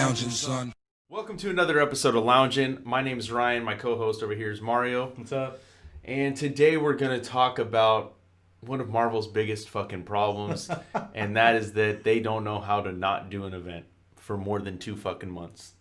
lounging, son. Welcome to another episode of Loungin. My name is Ryan. My co-host over here is Mario. What's up? And today we're going to talk about one of Marvel's biggest fucking problems, and that is that they don't know how to not do an event for more than 2 fucking months.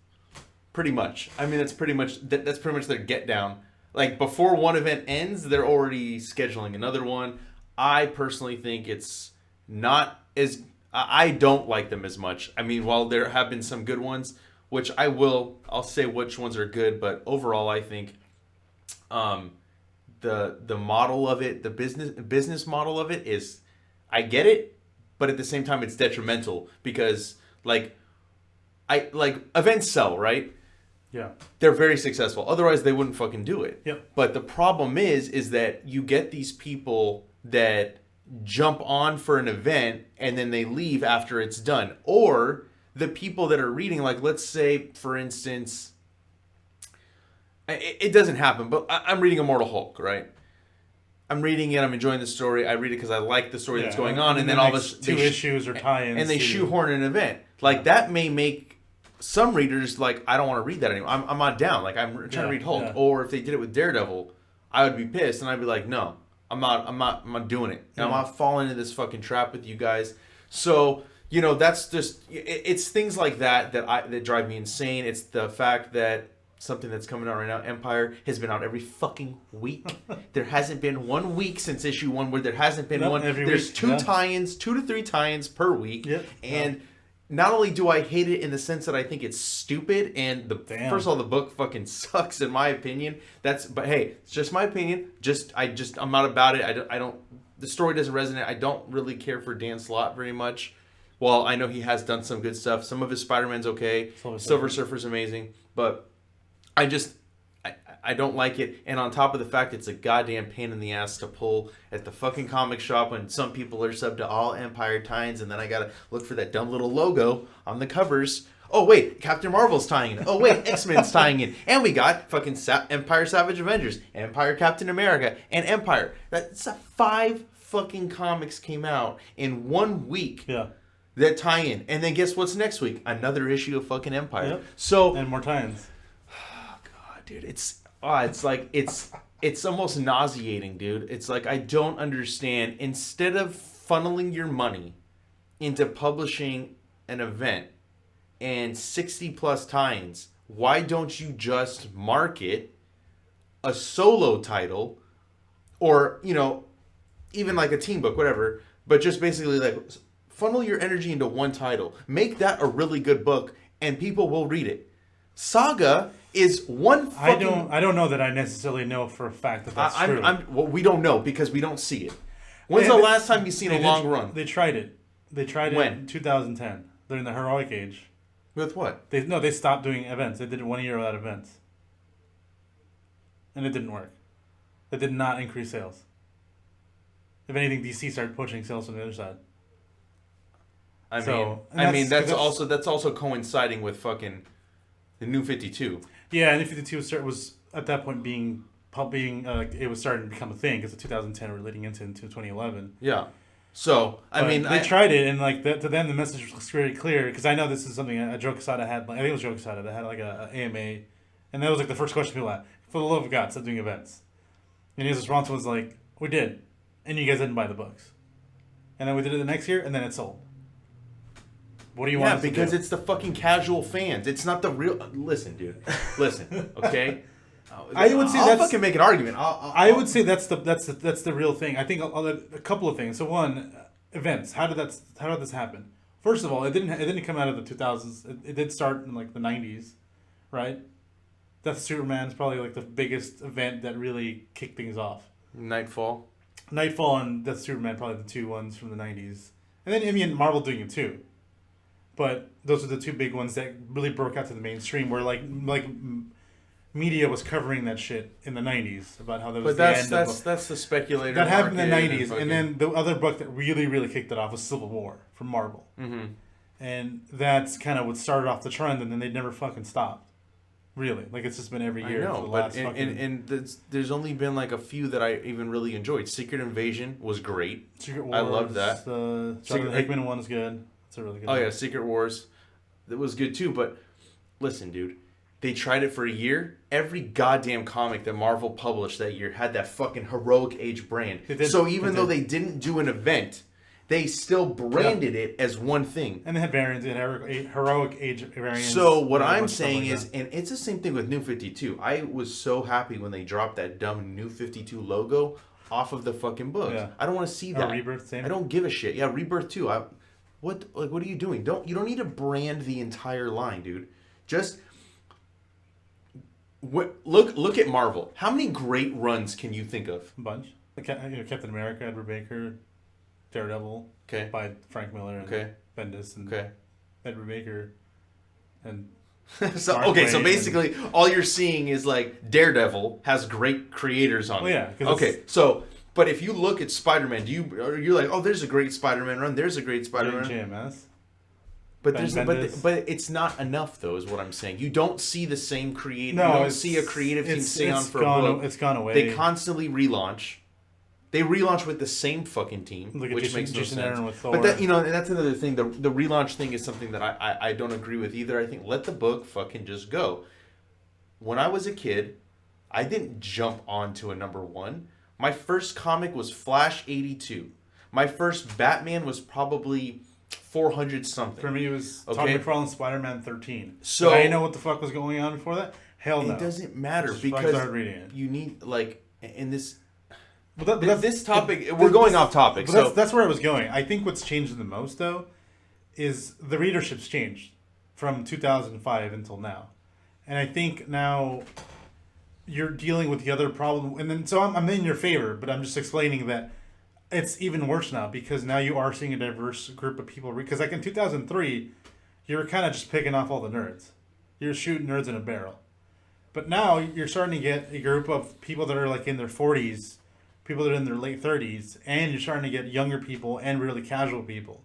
Pretty much. I mean, that's pretty much their get down. Like, before one event ends, they're already scheduling another one. I personally think it's not as... I don't like them as much. I mean, while there have been some good ones, which I'll say which ones are good, but overall I think the model of it, the business model of it is, I get it, but at the same time it's detrimental because events sell, right? Yeah. They're very successful. Otherwise they wouldn't fucking do it. Yep. But the problem is that you get these people that jump on for an event and then they leave after it's done. Or the people that are reading, like, let's say, for instance, it doesn't happen, but I'm reading Immortal Hulk, right? I'm reading it, I'm enjoying the story, I read it because I like the story that's going on, and then all of us... Two issues or tie-ins. And they shoehorn an event. Like, that may make some readers, like, I don't want to read that anymore. I'm not down. Like, I'm trying to read Hulk. Yeah. Or if they did it with Daredevil, I would be pissed, and I'd be like, no. I'm not doing it. And I'm not falling into this fucking trap with you guys. So, you know, that's just, it's things like that drive me insane. It's the fact that something that's coming out right now, Empyre, has been out every fucking week. There hasn't been 1 week since issue 1 where there hasn't been one. There's 2 tie-ins, 2 to 3 tie-ins per week. Yep. And not only do I hate it in the sense that I think it's stupid, and first of all, the book fucking sucks in my opinion. But hey, it's just my opinion. I'm not about it. I don't. The story doesn't resonate. I don't really care for Dan Slott very much. Well, I know he has done some good stuff. Some of his Spider-Man's okay. Silver Surfer's amazing, but I don't like it. And on top of the fact it's a goddamn pain in the ass to pull at the fucking comic shop when some people are sub to all Empyre tie-ins, and then I gotta look for that dumb little logo on the covers. Oh wait, Captain Marvel's tying in. Oh wait, X-Men's tying in. And we got fucking Empyre Savage Avengers, Empyre Captain America, and Empyre. That's 5 fucking comics came out in 1 week. Yeah. That tie in. And then guess what's next week? Another issue of fucking Empyre. Yep. So and more tie-ins. Oh god, dude, it's like it's almost nauseating, dude. It's like, I don't understand. Instead of funneling your money into publishing an event and 60 plus tie-ins, why don't you just market a solo title, or, you know, even like a team book, whatever, but just basically like funnel your energy into one title. Make that a really good book and people will read it. Saga is one fucking... I don't know that I necessarily know for a fact that that's true. Well, we don't know because we don't see it. When's the last time you've seen a long run? They tried it. When? In 2010. During the heroic age. With what? They stopped doing events. They did it 1 year without events. And it didn't work. It did not increase sales. If anything, DC started pushing sales from the other side. I mean that's also coinciding with fucking the New 52. Yeah, and New 52 was at that point being it was starting to become a thing because of 2010 were leading into 2011. Yeah. So, they tried it, and like to them the message was very clear, because I know this is something a Joe Quesada had. Like, I think it was Joe Quesada that had like a AMA, and that was like the first question people had: for the love of God, stop doing events. And his response was like, "We did, and you guys didn't buy the books." And then we did it the next year, and then it sold. What do you want? Yeah, because it's the fucking casual fans. It's not the real. Listen, dude. Listen, okay. I would say I'll fucking make an argument. I would say that's the real thing. I think a couple of things. So one, events. How did this happen? First of all, it didn't come out of the 2000s. It did start in like the 90s, right? Death of Superman is probably like the biggest event that really kicked things off. Nightfall and Death of Superman, probably the 2 ones from the 90s, and then Marvel doing it too. But those are the 2 big ones that really broke out to the mainstream, where like media was covering that shit in the 90s about how that was that's the speculator. That happened in the 90s, and then the other book that really kicked it off was Civil War from Marvel. Mm-hmm. And that's kind of what started off the trend, and then they never fucking stopped. Really, like it's just been every year. I know, for the but last there's only been like a few that I even really enjoyed. Secret Invasion was great. Secret Wars, I loved that. The Jonathan Hickman one is good. It's a really good. Oh one. yeah, Secret Wars, that was good too. But listen, dude. They tried it for a year. Every goddamn comic that Marvel published that year had that fucking Heroic Age brand. So even though they didn't do an event, they still branded it as one thing. And they had variants, and Heroic Age variants. So what I'm saying is, and it's the same thing with New 52. I was so happy when they dropped that dumb New 52 logo off of the fucking book. Yeah. I don't want to see that. Rebirth, same. I don't give a shit. Yeah, Rebirth too. What are you doing? You don't need to brand the entire line, dude. Just look at Marvel. How many great runs can you think of? A bunch. Captain America, Edward Baker, Daredevil, by Frank Miller and Bendis and Edward Baker, and so basically all you're seeing is like Daredevil has great creators on it. But if you look at Spider-Man, you're like, oh, there's a great Spider-Man run. There's a great Spider-Man JMS. But it's not enough, though, is what I'm saying. You don't see the same creative. No, you don't see a creative team stay on for a book. It's gone away. They constantly relaunch. They relaunch with the same fucking team, which makes no sense. But that, and that's another thing. The relaunch thing is something that I don't agree with either. I think let the book fucking just go. When I was a kid, I didn't jump onto a number one. My first comic was Flash 82. My first Batman was probably 400 something. For me, it was Todd McFarlane's Spider-Man 13. So I didn't know what the fuck was going on before that. Hell no. It doesn't matter because you need in this. But this topic, we're going off topic. So that's where I was going. I think what's changed the most though is the readership's changed from 2005 until now, and I think now you're dealing with the other problem. And then so I'm in your favor, but I'm just explaining that. It's even worse now because now you are seeing a diverse group of people. Because like in 2003, you were kind of just picking off all the nerds. You're shooting nerds in a barrel. But now you're starting to get a group of people that are like in their 40s, people that are in their late 30s, and you're starting to get younger people and really casual people.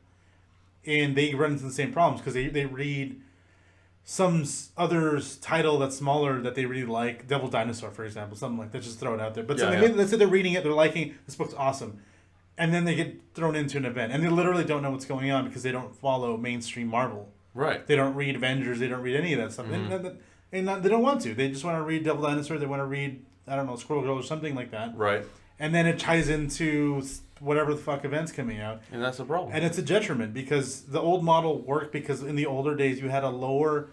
And they run into the same problems because they read some other's title that's smaller that they really like. Devil Dinosaur, for example, something like that. Just throw it out there. But let's say they're reading it, they're liking, this book's awesome. And then they get thrown into an event. And they literally don't know what's going on because they don't follow mainstream Marvel. Right. They don't read Avengers. They don't read any of that stuff. Mm-hmm. And they don't want to. They just want to read Devil Dinosaur. They want to read, I don't know, Squirrel Girl or something like that. Right. And then it ties into whatever the fuck event's coming out. And that's a problem. And it's a detriment because the old model worked because in the older days you had a lower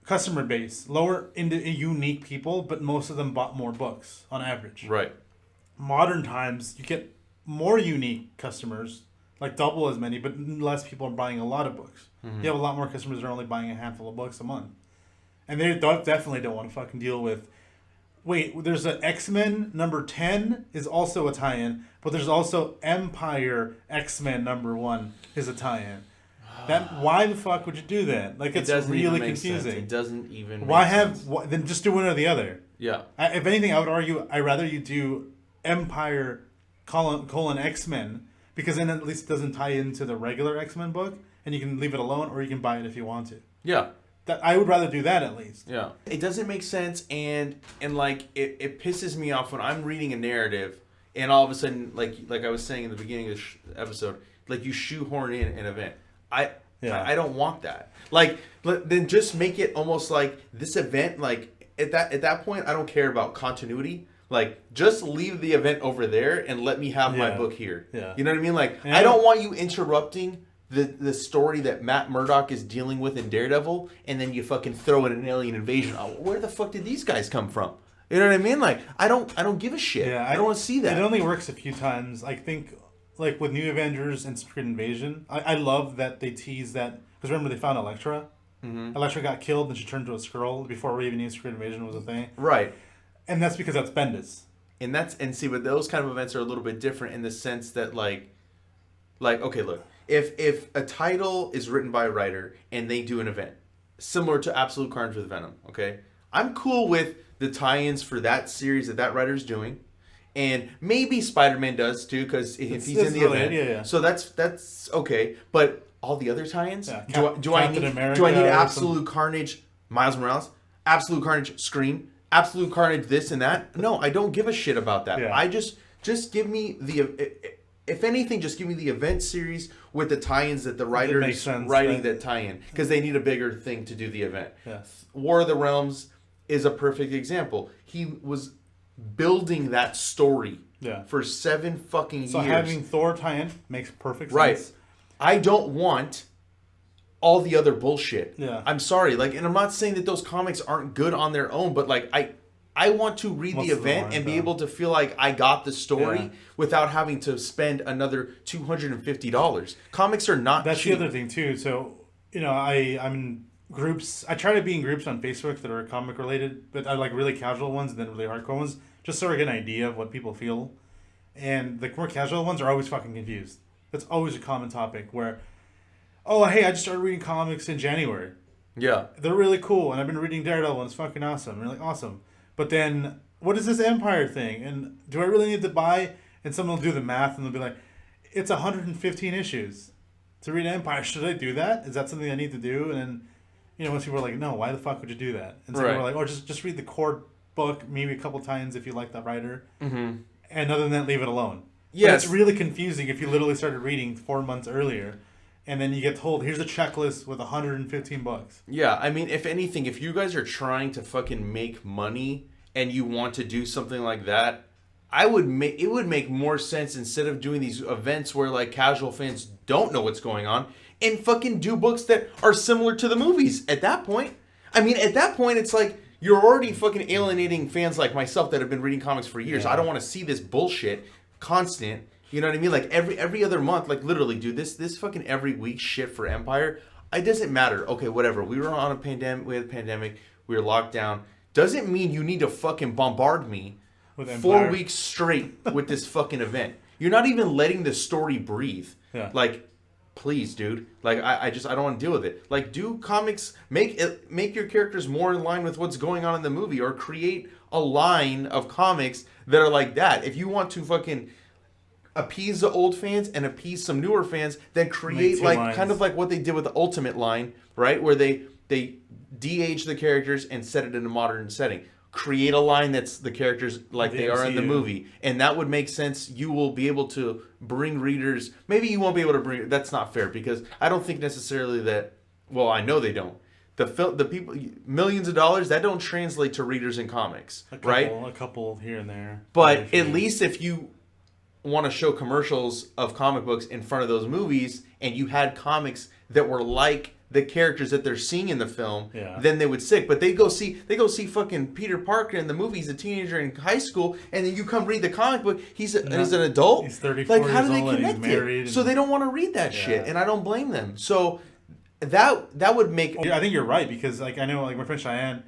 customer base, lower unique people, but most of them bought more books on average. Right. Modern times, you get more unique customers, like double as many, but less people are buying a lot of books. Mm-hmm. You have a lot more customers that are only buying a handful of books a month. And they definitely don't want to fucking deal with, wait, there's an X-Men number 10 is also a tie-in, but there's also Empyre X-Men number 1 is a tie-in. Why the fuck would you do that? Like, it's really confusing. Sense. It doesn't even then just do one or the other. Yeah. If anything, I would argue I'd rather you do Empyre colon X-Men, because then at least it doesn't tie into the regular X-Men book, and you can leave it alone, or you can buy it if you want to. Yeah. I would rather do that at least. Yeah. It doesn't make sense, and like it pisses me off when I'm reading a narrative, and all of a sudden, like I was saying in the beginning of the episode, like you shoehorn in an event. I don't want that. Like, then just make it almost like this event. Like at that point, I don't care about continuity. Like, just leave the event over there and let me have my book here. Yeah. You know what I mean? Like, I don't want you interrupting the story that Matt Murdock is dealing with in Daredevil, and then you fucking throw in an alien invasion. Oh, where the fuck did these guys come from? You know what I mean? Like, I don't give a shit. Yeah, I don't want to see that. It only works a few times. I think, like, with New Avengers and Secret Invasion, I love that they tease that. Because remember, they found Elektra? Mm-hmm. Elektra got killed, and she turned into a Skrull before we even knew Secret Invasion was a thing. Right. And that's because that's Bendis. But those kind of events are a little bit different in the sense that like okay, look, if a title is written by a writer and they do an event similar to Absolute Carnage with Venom, okay, I'm cool with the tie-ins for that series that writer's doing, and maybe Spider-Man does too because if he's in the event, yeah. So that's okay. But all the other tie-ins, do I need Absolute Carnage, Miles Morales, Absolute Carnage, Scream? Absolute Carnage, this and that. No, I don't give a shit about that. Yeah. I just give me if anything, just give me the event series with the tie-ins that the writers writing that tie-in because they need a bigger thing to do the event. Yeah. War of the Realms is a perfect example. He was building that story for 7 fucking years. So having Thor tie-in makes perfect sense. Right. I don't want all the other bullshit. Yeah. I'm sorry. Like, and I'm not saying that those comics aren't good on their own, but like I want to read the event and be able to feel like I got the story without having to spend another $250. Comics are not That's cheap. the other thing too. So, you know, I'm in groups. I try to be in groups on Facebook that are comic related, but I like really casual ones and then really hardcore ones, just so I get an idea of what people feel. And the more casual ones are always fucking confused. That's always a common topic where, oh, hey, I just started reading comics in January. Yeah. They're really cool, and I've been reading Daredevil, and it's fucking awesome. And you're like, awesome. But then, what is this Empire thing? And do I really need to buy? And someone will do the math, and they'll be like, it's 115 issues to read Empire. Should I do that? Is that something I need to do? And then, you know, most people are like, no, why the fuck would you do that? And some people are like, oh, just read the core book, maybe a couple times if you like that writer. Mm-hmm. And other than that, leave it alone. Yes. But it's really confusing if you literally started reading 4 months earlier. And then you get told, here's a checklist with $115. Yeah, I mean, if anything, if you guys are trying to fucking make money and you want to do something like that, it would make more sense instead of doing these events where like casual fans don't know what's going on and fucking do books that are similar to the movies at that point. I mean, at that point, it's like you're already fucking alienating fans like myself that have been reading comics for years. Yeah. I don't want to see this bullshit constant. You know what I mean? Like every other month, like literally, dude, this fucking every week shit for Empire, it doesn't matter. Okay, whatever. We were on a pandemic. We had a pandemic. We were locked down. Doesn't mean you need to fucking bombard me with 4 weeks straight with this fucking event. You're not even letting the story breathe. Yeah. Like, please, dude. Like, I don't want to deal with it. Like, do comics make your characters more in line with what's going on in the movie, or create a line of comics that are like that. If you want to fucking appease the old fans and appease some newer fans, then create like lines. Kind of like what they did with the Ultimate line, right? Where they de-age the characters and set it in a modern setting. Create a line that's the characters like they are in the movie, and that would make sense. You will be able to bring readers. Maybe you won't be able to bring. That's not fair because I don't think necessarily that. Well, I know they don't. The people, millions of dollars, that don't translate to readers in comics, right? A couple here and there. But at least if you want to show commercials of comic books in front of those movies, and you had comics that were like the characters that they're seeing in the film, then they would stick. But they go see fucking Peter Parker in the movie. He's a teenager in high school, and then you come read the comic book. He's an adult. He's 34 like, how do they years old, connect he's married it? So they don't want to read that shit, and I don't blame them. So that would make. I think you're right, because like I know like my friend Cheyenne,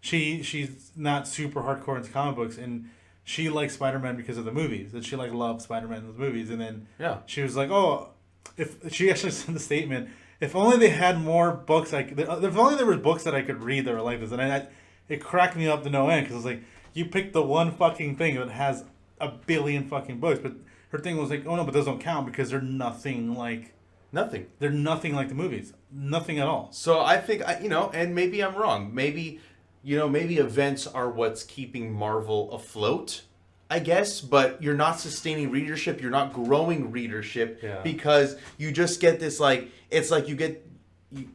she's not super hardcore into comic books, and she likes Spider-Man because of the movies. That she like loved Spider-Man in the movies, and then she was like, oh, if she actually sent the statement. If only they had more books, if only there were books that I could read that were like this. And it cracked me up to no end, because it's like, you picked the one fucking thing that has a billion fucking books. But her thing was like, oh no, but those don't count because they're nothing like... Nothing. They're nothing like the movies. Nothing at all. So I think, and maybe I'm wrong. Maybe events are what's keeping Marvel afloat, I guess, but you're not sustaining readership. You're not growing readership because you just get this it's like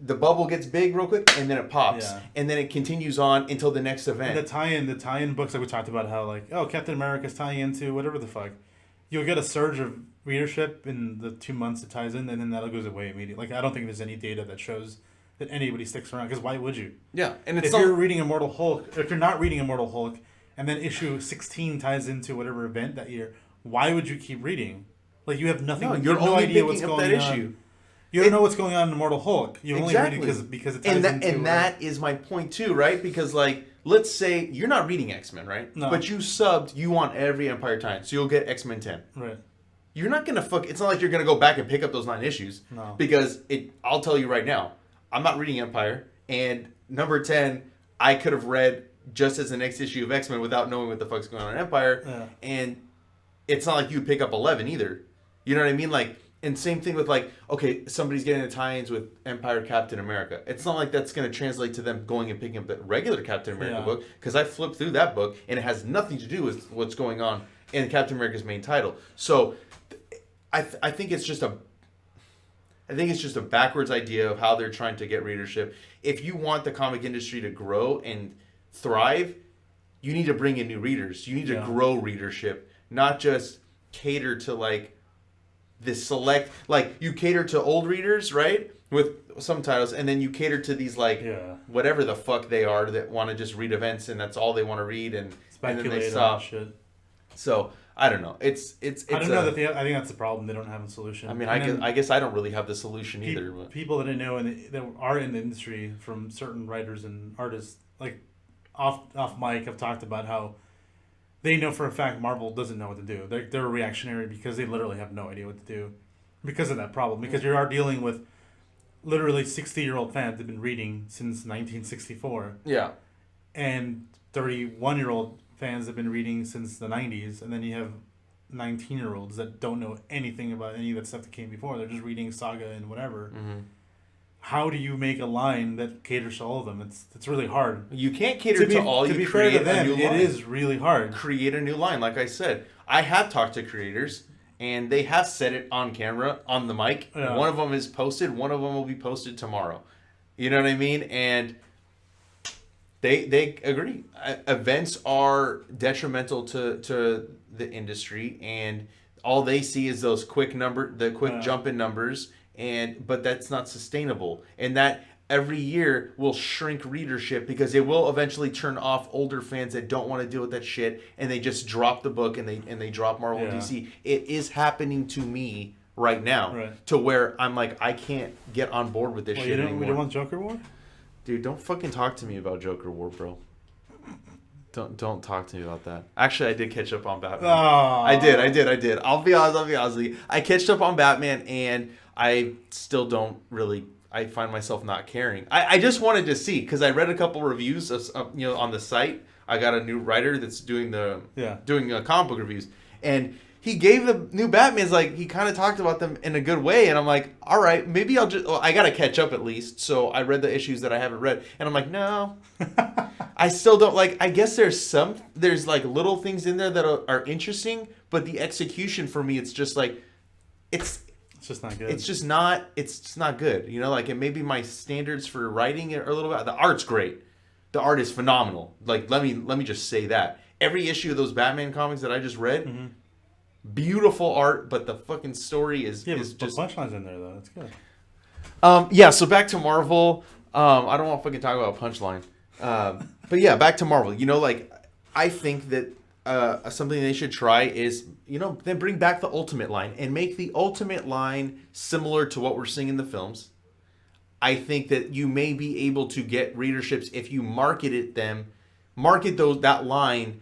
the bubble gets big real quick and then it pops and then it continues on until the next event. And the tie-in books that we talked about, how like, oh, Captain America's tying into whatever the fuck. You'll get a surge of readership in the 2 months it ties in, and then that goes away immediately. Like, I don't think there's any data that shows that anybody sticks around, because why would you? Yeah, and if you're reading Immortal Hulk, if you're not reading Immortal Hulk, and then issue 16 ties into whatever event that year, why would you keep reading? Like, you have nothing. No, you have no idea what's going on. Issue. You don't know what's going on in Immortal Hulk. You only read it because it ties into... And that is my point too, right? Because like, let's say you're not reading X-Men, right? No. But you subbed. You want every Empire tie, so you'll get X-Men 10. Right. You're not gonna It's not like you're gonna go back and pick up those 9 issues. No. Because I'll tell you right now, I'm not reading Empire, and number 10, I could have read just as the next issue of X-Men without knowing what the fuck's going on in Empire, and it's not like you'd pick up 11 either. You know what I mean? Like, and same thing with like, okay, somebody's getting the tie-ins with Empire Captain America. It's not like that's going to translate to them going and picking up the regular Captain America book, because I flipped through that book and it has nothing to do with what's going on in Captain America's main title. So I think it's just I think it's just a backwards idea of how they're trying to get readership. If you want the comic industry to grow and thrive, you need to bring in new readers. You need to grow readership, not just cater to like this select, like you cater to old readers, right? With some titles, and then you cater to these like whatever the fuck they are that want to just read events and that's all they want to read and then they stop. Shit. So I don't know. It's I don't know that I think that's the problem. They don't have a solution. I mean, I guess I don't really have the solution either. But. People that I know that are in the industry, from certain writers and artists, like off mic, have talked about how they know for a fact Marvel doesn't know what to do. They're reactionary because they literally have no idea what to do because of that problem. Because you are dealing with literally 60-year-old fans that have been reading since 1964. Yeah. And 31-year-old fans have been reading since the 90s, and then you have 19-year-olds that don't know anything about any of that stuff that came before. They're just reading Saga and whatever. Mm-hmm. How do you make a line that caters to all of them? It's really hard. You can't cater to all. To be fair to them, it is really hard. Create a new line. Like I said, I have talked to creators, and they have said it on camera, on the mic. Yeah. One of them is posted. One of them will be posted tomorrow. You know what I mean? And they agree. Events are detrimental to the industry, and all they see is those quick jump in numbers. But that's not sustainable, and that every year will shrink readership because it will eventually turn off older fans that don't want to deal with that shit, and they just drop the book and they drop Marvel and DC. It is happening to me right now, to where I'm like, I can't get on board with this shit anymore. You don't want Joker War? Dude, don't fucking talk to me about Joker War, bro. Don't talk to me about that. Actually, I did catch up on Batman. Oh. I did. I'll be honest. I catched up on Batman, and I still don't really. I find myself not caring. I just wanted to see because I read a couple reviews of on the site. I got a new writer that's doing comic book reviews, and he gave the new Batman's like he kind of talked about them in a good way, and I'm like, all right, maybe I'll just. Well, I gotta catch up at least. So I read the issues that I haven't read, and I'm like, no, I still don't like. I guess there's like little things in there that are interesting, but the execution for me, it's just like, it's just not good. It's just not good. You know, like, and maybe my standards for writing are a little bit. The art's great. The art is phenomenal. Like, let me just say that every issue of those Batman comics that I just read. Mm-hmm. Beautiful art, but the fucking story is just... Punchline's in there, though. That's good. Yeah, so back to Marvel. I don't want to fucking talk about Punchline. But yeah, back to Marvel. You know, like, I think that something they should try is, then bring back the Ultimate line and make the Ultimate line similar to what we're seeing in the films. I think that you may be able to get readerships if you market that line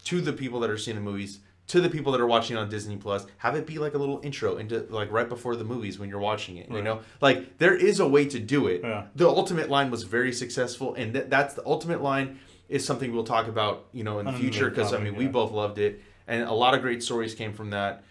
to the people that are seeing the movies, to the people that are watching on Disney Plus. Have it be like a little intro into like right before the movies when you're watching it. Right. Like there is a way to do it. Yeah. The Ultimate line was very successful, and that's the Ultimate line is something we'll talk about, in the future, because we both loved it, and a lot of great stories came from that.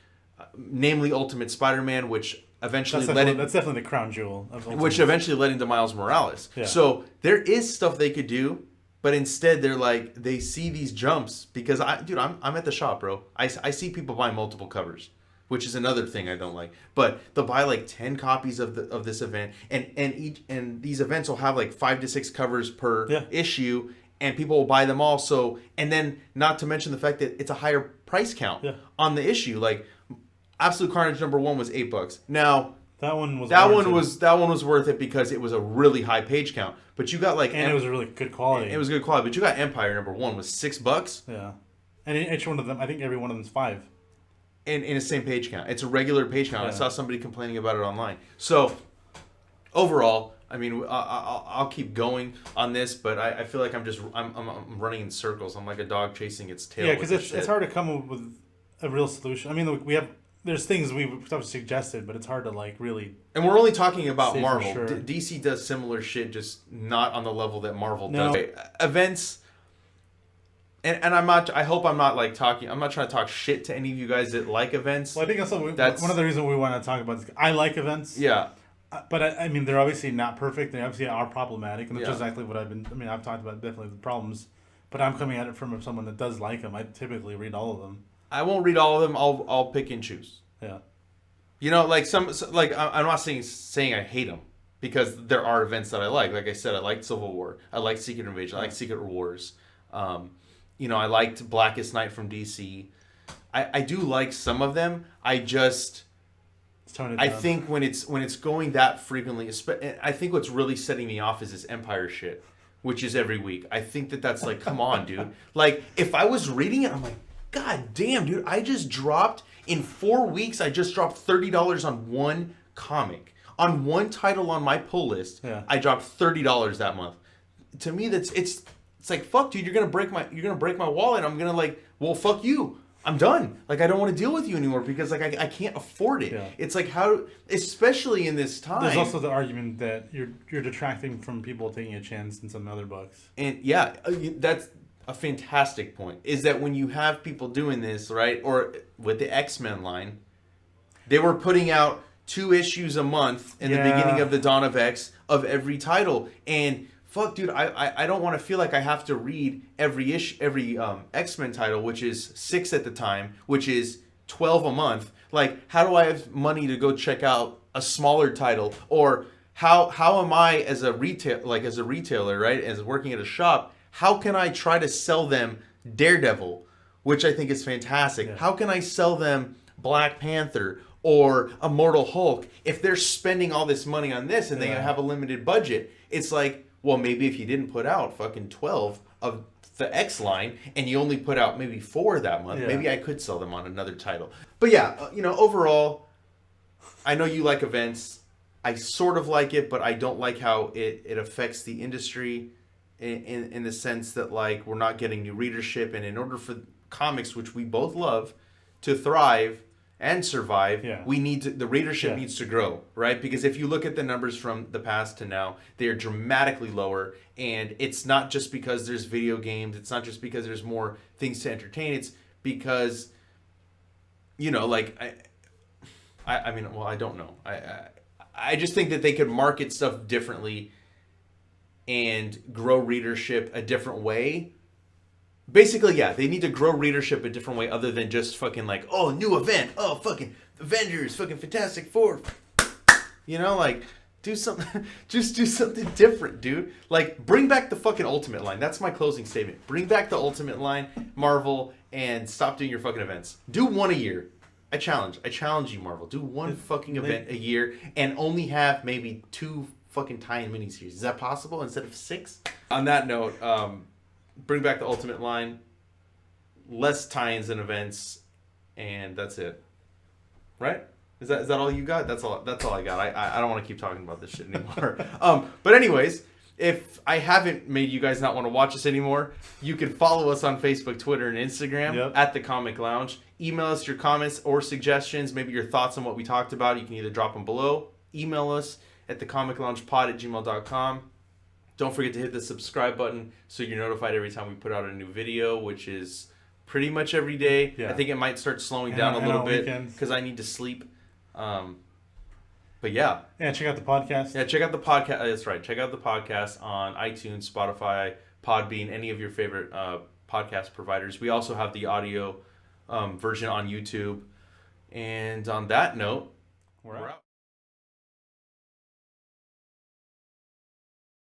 Namely, Ultimate Spider-Man, which eventually that's definitely the crown jewel of Ultimate. Which eventually led into Miles Morales. Yeah. So there is stuff they could do. But instead, they're like, they see these jumps because I'm at the shop, bro. I see people buy multiple covers, which is another thing I don't like. But they'll buy like 10 copies of this event, and these events will have like 5 to 6 covers per issue, and people will buy them all. So, and then not to mention the fact that it's a higher price count on the issue. Like Absolute Carnage #1 was $8. Now that one was worth it because it was a really high page count. But you got it was a really good quality. It was good quality. But you got Empyre #1 was $6. Yeah, and each one of them, I think every one of them is 5. In the same page count, it's a regular page count. Yeah. I saw somebody complaining about it online. So overall, I mean, I'll keep going on this, but I feel like I'm running in circles. I'm like a dog chasing its tail. Yeah, because it's hard to come up with a real solution. I mean, there's things we've suggested, but it's hard to really. And we're only talking about Marvel. Sure. DC does similar shit, just not on the level that Marvel does. Okay. Events, and I'm not. I hope I'm not talking. I'm not trying to talk shit to any of you guys that like events. Well, I think that's one of the reasons we want to talk about this. I like events. Yeah. But I mean, they're obviously not perfect. They obviously are problematic, and that's exactly what I've talked about definitely the problems. But I'm coming at it from someone that does like them. I typically read all of them. I won't read all of them. I'll pick and choose. Yeah. You know, like I'm not saying I hate them, because there are events that I like. Like I said, I liked Civil War. I liked Secret Invasion. I liked Secret Wars. You know, I liked Blackest Night from DC. I do like some of them. I think when it's going that frequently, I think what's really setting me off is this Empire shit, which is every week. I think that's like, come on, dude. Like, if I was reading it, I'm like, God damn, dude, in 4 weeks, I just dropped $30 on one comic. On one title on my pull list, I dropped $30 that month. To me, it's like, fuck, dude, you're gonna break my wallet. I'm gonna like, well, fuck you. I'm done. Like, I don't want to deal with you anymore, because like I can't afford it. Yeah. It's like, how, especially in this time. There's also the argument that you're detracting from people taking a chance in some other books. And yeah, that's a fantastic point. Is that when you have people doing this, right, or with the X-Men line, they were putting out 2 issues a month in the beginning of the Dawn of X of every title, and fuck, dude, I don't want to feel like I have to read every X-Men title, which is 6 at the time, which is 12 a month. Like, how do I have money to go check out a smaller title? Or how am I as a retailer, right, as working at a shop, how can I try to sell them Daredevil, which I think is fantastic? Yeah. How can I sell them Black Panther or Immortal Hulk if they're spending all this money on this and they have a limited budget? It's like, well, maybe if you didn't put out fucking 12 of the X line and you only put out maybe 4 that month, maybe I could sell them on another title. But yeah, you know, overall, I know you like events. I sort of like it, but I don't like how it affects the industry in the sense that, like, we're not getting new readership. And in order for comics, which we both love, to thrive and survive, the readership needs to grow, right? Because if you look at the numbers from the past to now, they are dramatically lower. And it's not just because there's video games. It's not just because there's more things to entertain. It's because, you know, like, I mean, well, I don't know. I just think that they could market stuff differently and grow readership a different way. Basically, yeah, they need to grow readership a different way other than just fucking like, oh, new event, oh, fucking Avengers, fucking Fantastic Four. You know, like, do something, just do something different, dude. Like, bring back the fucking Ultimate line. That's my closing statement. Bring back the Ultimate line, Marvel, and stop doing your fucking events. Do one a year. I challenge you, Marvel. Do one fucking event a year and only have maybe 2 fucking tie-in miniseries. Is that possible instead of 6? On that note, bring back the Ultimate line, less tie-ins and events, and that's it. Right? Is that all you got? That's all I got. I don't want to keep talking about this shit anymore. But anyways, if I haven't made you guys not want to watch us anymore, you can follow us on Facebook, Twitter, and Instagram at The Comic Lounge. Email us your comments or suggestions, maybe your thoughts on what we talked about. You can either drop them below, email us at thecomicloungepod@gmail.com. Don't forget to hit the subscribe button so you're notified every time we put out a new video, which is pretty much every day. Yeah. I think it might start slowing down a little bit because I need to sleep. But yeah. Yeah, check out the podcast. Yeah, check out the podcast. That's right. Check out the podcast on iTunes, Spotify, Podbean, any of your favorite podcast providers. We also have the audio version on YouTube. And on that note, we're out.